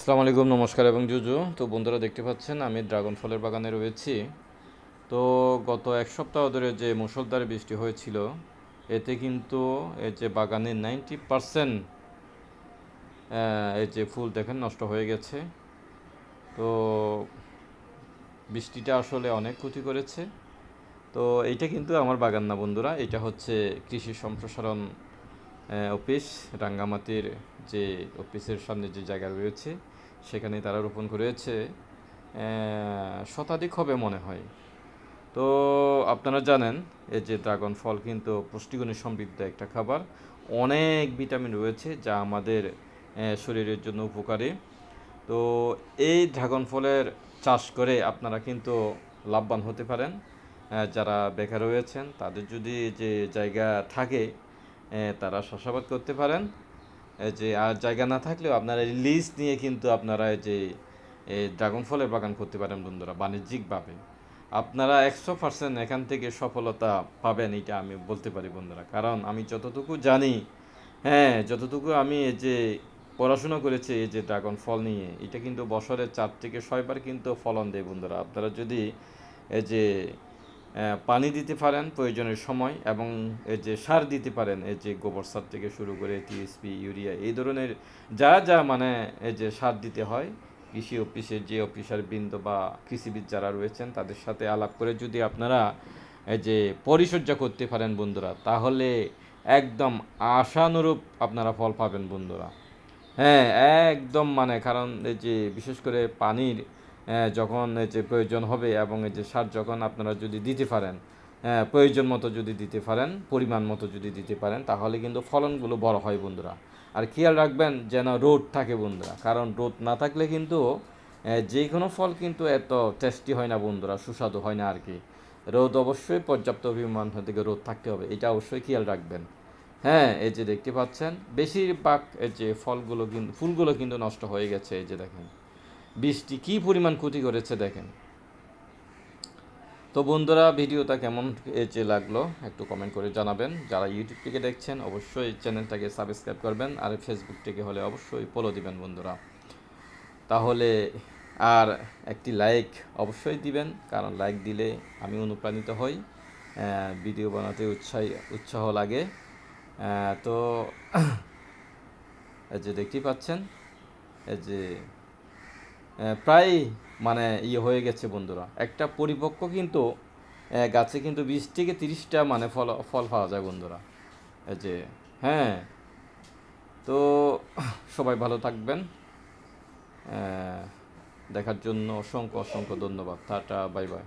আসসালামু আলাইকুম, নমস্কার এবং জুজু। তো বন্ধুরা দেখতে পাচ্ছেন আমি ড্রাগন ফলের বাগানে রয়েছি। তো গত এক সপ্তাহ ধরে যে মুষলধারে বৃষ্টি হয়েছিল, এতে কিন্তু এই যে বাগানের 90% এই যে ফুল দেখেন নষ্ট হয়ে গেছে। তো বৃষ্টিটা আসলে অনেক ক্ষতি করেছে। তো এইটা কিন্তু আমার বাগান না বন্ধুরা, এটা হচ্ছে কৃষি সম্প্রসারণ অফিস রাঙ্গামাটির যে অফিসের সামনে যে জায়গা রয়েছে, সেখানে তারা রোপণ করেছে। শতাধিক হবে মনে হয়। তো আপনারা জানেন এই যে ড্রাগন ফল কিন্তু পুষ্টিগুণে সমৃদ্ধ একটা খাবার, অনেক ভিটামিন রয়েছে যা আমাদের শরীরের জন্য উপকারী। তো এই ড্রাগন ফলের চাষ করে আপনারা কিন্তু লাভবান হতে পারেন। যারা বেকার রয়েছেন তাদের যদি যে জায়গা থাকে তারা চাষাবাদ করতে পারেন। যে আর জায়গা না থাকলেও আপনারা লিজ নিয়ে কিন্তু আপনারা যে এই ড্রাগন ফলের বাগান করতে পারেন বন্ধুরা, বাণিজ্যিকভাবে আপনারা 100% এখান থেকে সফলতা পাবেন, এটা আমি বলতে পারি বন্ধুরা। কারণ আমি যতটুকু জানি, যতটুকু আমি এই যে পড়াশোনা করেছি এই যে ড্রাগন ফল নিয়ে, এটা কিন্তু বছরে 4 থেকে 6 বার কিন্তু ফলন দেয় বন্ধুরা। আপনারা যদি এই যে পানি দিতে পারেন প্রয়োজনের সময়, এবং এই যে সার দিতে পারেন, এই যে গোবর সার থেকে শুরু করে টিএসপি, ইউরিয়া, এই ধরনের যা যা মানে এই যে সার দিতে হয়, কৃষি অফিসের যে অফিসার বৃন্দ বা কৃষিবিদ যারা রয়েছেন তাদের সাথে আলাপ করে যদি আপনারা এই যে পরিচর্যা করতে পারেন বন্ধুরা, তাহলে একদম আশানুরূপ আপনারা ফল পাবেন বন্ধুরা। হ্যাঁ, একদম মানে কারণ এই যে বিশেষ করে পানির যখন এই যে প্রয়োজন হবে, এবং এই যে সার যখন আপনারা যদি দিতে পারেন, প্রয়োজন মতো যদি দিতে পারেন, পরিমাণ মতো যদি দিতে পারেন, তাহলে কিন্তু ফলনগুলো বড় হয় বন্ধুরা। আর খেয়াল রাখবেন যেন রোদ থাকে বন্ধুরা, কারণ রোদ না থাকলে কিন্তু যে কোনো ফল কিন্তু এত টেস্টি হয় না বন্ধুরা, সুস্বাদু হয় না আর কি। রোদ অবশ্যই পর্যাপ্ত পরিমাণ থেকে রোদ থাকতে হবে, এটা অবশ্যই খেয়াল রাখবেন। হ্যাঁ, এই যে দেখতে পাচ্ছেন বেশিরভাগ এই যে ফলগুলো কিন্তু ফুলগুলো কিন্তু নষ্ট হয়ে গেছে। এই যে দেখেন বৃষ্টি কী পরিমাণ ক্ষতি করেছে দেখেন। তো বন্ধুরা ভিডিওটা কেমন এই যে লাগলো একটু কমেন্ট করে জানাবেন। যারা ইউটিউব থেকে দেখছেন অবশ্যই চ্যানেলটাকে সাবস্ক্রাইব করবেন, আর ফেসবুক থেকে হলে অবশ্যই ফলো দিবেন বন্ধুরা। তাহলে আর একটি লাইক অবশ্যই দিবেন, কারণ লাইক দিলে আমি অনুপ্রাণিত হই, ভিডিও বানাতে উৎসাহ লাগে। তো এই যে দেখতেই পাচ্ছেন এই যে প্রায় মানে হয়ে গেছে বন্ধুরা, একটা পরিপক্ক কিন্তু গাছে কিন্তু 20 থেকে 30টা মানে ফল পাওয়া যায় বন্ধুরা। এই যে হ্যাঁ, তো সবাই ভালো থাকবেন। দেখার জন্য অসংখ্য অসংখ্য ধন্যবাদ। Tata, bye bye.